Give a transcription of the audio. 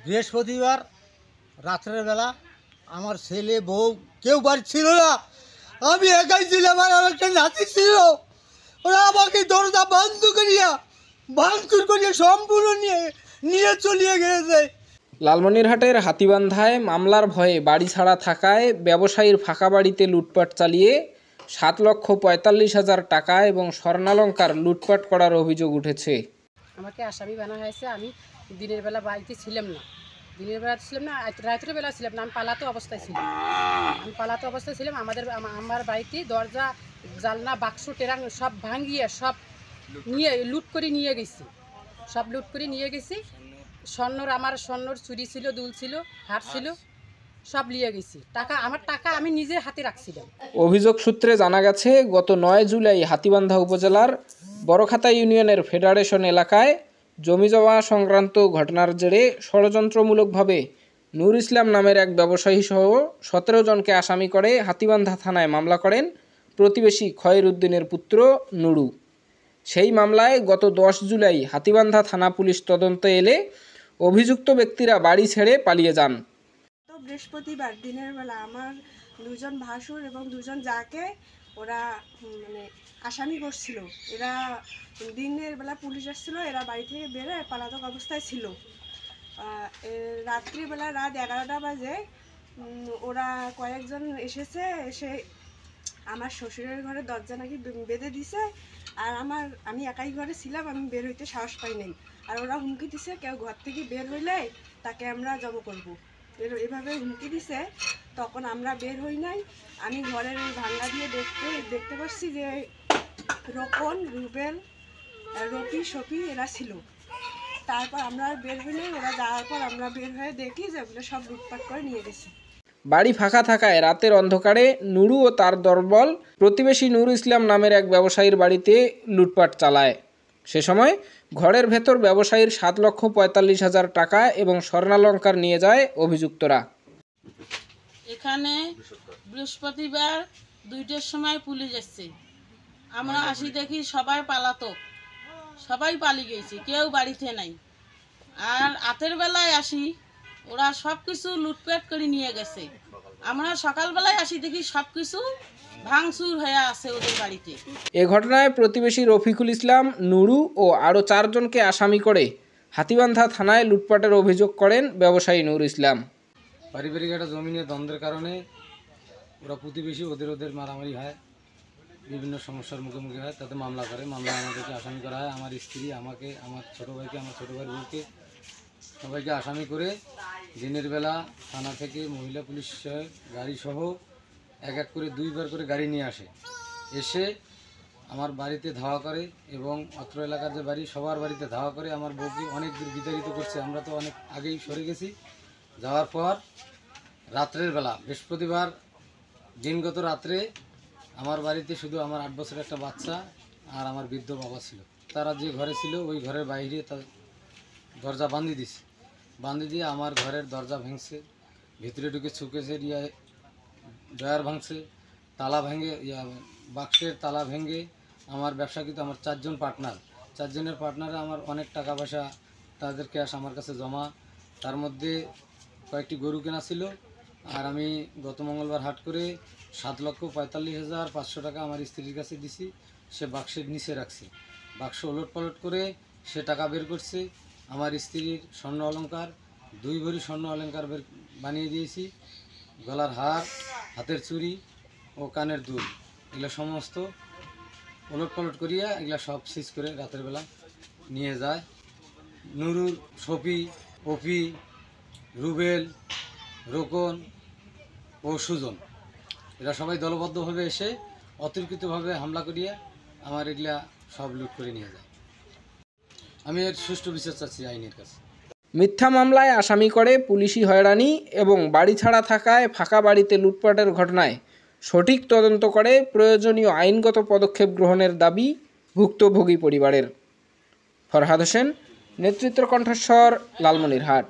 বৃহস্পতিবার রাত্রের বেলা আমার ছেলে বউ কেউ বাড়ি ছিল না, আমি একাই ছিলাম আর আমার একটা নাতি ছিল। ওরা আমাকে দরজা ভাঙচুর করিয়া সম্পূর্ণ নিয়ে চলিয়ে গেছে। লালমনিরহাটের হাতীবান্ধায় মামলার ভয়ে বাড়ি ছাড়া থাকায় ব্যবসায়ীর ফাঁকা বাড়িতে লুটপাট চালিয়ে 7,45,000 টাকা এবং স্বর্ণালংকার লুটপাট করার অভিযোগ উঠেছে। আমাকে আসামি বানা হয়েছে। আমি দিনের বেলা বাড়িতে ছিলাম না, রাতের বেলা ছিলাম না, আমি পালাতে অবস্থায় ছিলাম। আমার বাড়িতে দরজা জানলা বাক্স টেরাং সব ভাঙিয়ে সব লুট করে নিয়ে গেছি। স্বর্ণর চুরি ছিল, দুল ছিল, হার ছিল, সব নিয়ে গেছি। আমার টাকা আমি নিজে হাতে রাখছিলাম। অভিযোগ সূত্রে জানা গেছে, গত 9 জুলাই হাতীবান্ধা উপজেলার বড়খাতা ইউনিয়নের ফেডারেশন এলাকায় জমি জমা সংক্রান্ত ঘটনার জেরে ষড়যন্ত্রমূলকভাবে নূর ইসলাম নামের এক ব্যবসায়ী সহ 17 জনকে আসামি করে হাতীবান্ধা থানায় মামলা করেন প্রতিবেশী খয়ের উদ্দিনের পুত্র নুরু। সেই মামলায় গত 10 জুলাই হাতীবান্ধা থানা পুলিশ তদন্তে এলে অভিযুক্ত ব্যক্তিরা বাড়ি ছেড়ে পালিয়ে যান। বৃহস্পতিবার দিনের বেলা আমার দুজন ভাসুর এবং দুজন যাকে ওরা আসামি করছিল। এরা দিনের বেলা পুলিশ আসছিল, এরা বাড়ি থেকে বেরোয় পলাতক অবস্থায় ছিল। রাত্রিবেলা রাত 11টা বাজে ওরা কয়েকজন এসে আমার শ্বশুরের ঘরে দরজা নাকি বেঁধে দিছে। আর আমি একাই ঘরে ছিলাম, আমি বের হইতে সাহস পাই নাই। আর ওরা হুমকি দিছে, কেউ ঘর থেকে বের হইলে তাকে আমরা জব করবো, এভাবে হুমকি দিছে। তখন আমরা বের হই নাই। আমি ঘরের ভাঙ্গা দিয়ে দেখতে পাচ্ছি যে রকন, রুবেল, রফি, শফি এরা ছিল। তারপর আমরা বের হই নাই। ওরা যাওয়ার পর আমরা বের হয়ে দেখি যে ওগুলো সব লুটপাট করে নিয়ে গেছে। বাড়ি ফাঁকা থাকায় রাতের অন্ধকারে নুরু ও তার দলবল প্রতিবেশী নূর ইসলাম নামের এক ব্যবসায়ীর বাড়িতে লুটপাট চালায়। সে সময় ঘরের ভেতর ব্যবসায়ীর 7,45,000 টাকা এবং স্বর্ণালংকার নিয়ে যায় অভিযুক্তরা। এখানে বৃহস্পতিবার 2টার সময় পুলিশ এসছে। আমরা আসি দেখি সবাই পালাতক, সবাই পালিয়ে গেছে, কেউ বাড়িতে নাই। আর রাতের বেলায় আসি, ওরা সব কিছু লুটপাট করে নিয়ে গেছে। আমরা সকালবেলায় আসি দেখি সব কিছু ভাঙচুর হয়ে আছে ওদের বাড়িতে। এ ঘটনায় প্রতিবেশী রফিকুল ইসলাম, নুরু ও আরও 4 জনকে আসামি করে হাতীবান্ধা থানায় লুটপাটের অভিযোগ করেন ব্যবসায়ী নূর ইসলাম। পারিবারিক একটা জমি নিয়ে দ্বন্দ্বের কারণে ওরা প্রতিবেশী ওদের মারামারি হয়, বিভিন্ন সমস্যার মুখোমুখি হয়, তাতে মামলা করে। মামলায় আমাদেরকে আসামি করা হয়, আমার স্ত্রী, আমাকে, আমার ছোটো ভাইকে, আমার ছোটো ভাইয়ের বউকে, সবাইকে আসামি করে দিনের বেলা থানা থেকে মহিলা পুলিশ গাড়ি সহ এক করে 2বার করে গাড়ি নিয়ে এসে আমার বাড়িতে ধাওয়া করে এবং অত্র এলাকার যে বাড়ি সবার বাড়িতে ধাওয়া করে আমার বউকে অনেক দূর বিতাড়িত করছে। আমরা তো অনেক আগেই সরে গেছি। যাওয়ার পর রাত্রের বেলা বৃহস্পতিবার দিনগত রাত্রে আমার বাড়িতে শুধু আমার 8 বছরের একটা বাচ্চা আর আমার বৃদ্ধ বাবা ছিল। তারা যে ঘরে ছিল ওই ঘরের বাইরে তার দরজা বাঁধি দিয়ে আমার ঘরের দরজা ভেঙছে, ভিতরে ঢুকে ছুকেছে, ড্রয়ার ভাঙছে, তালা ভেঙে বাক্সের তালা ভেঙে আমার ব্যবসাকৃত আমার 4 জন পার্টনার, 4 জনের পার্টনারে আমার অনেক টাকা পয়সা, তাদের ক্যাশ আমার কাছে জমা। তার মধ্যে কয়েকটি গরু কেনা ছিল। আর আমি গত মঙ্গলবার হাট করে 7,45,500 টাকা আমার স্ত্রীর কাছে দিছি। সে বাক্সের নিচে রাখছে। বাক্স ওলট পালট করে সে টাকা বের করছে। আমার স্ত্রীর স্বর্ণ অলংকার 2 ভরি স্বর্ণ অলংকার বানিয়ে দিয়েছি। গলার হার, হাতের চুড়ি ও কানের দুল এগুলো সমস্ত ওলট পালট করিয়া এগুলা সব সিজ করে রাতের বেলা নিয়ে যায়। নুরুর, শফি, অপি, রুবেল, রোকন ও সুজন এরা সবাই দলবদ্ধভাবে এসে অতর্কিতভাবে হামলা করিয়া আমার এগুলা সব লুট করে নিয়ে যায়। আমি এর সুষ্ঠু বিচার চাচ্ছি আইনের কাছে। মিথ্যা মামলায় আসামি করে পুলিশি হয়রানি এবং বাড়ি ছাড়া থাকায় ফাঁকা বাড়িতে লুটপাটের ঘটনায় সঠিক তদন্ত করে প্রয়োজনীয় আইনগত পদক্ষেপ গ্রহণের দাবি ভুক্তভোগী পরিবারের। ফরহাদ হোসেন, নেতৃত্ব কণ্ঠস্বর, লালমনিরহাট।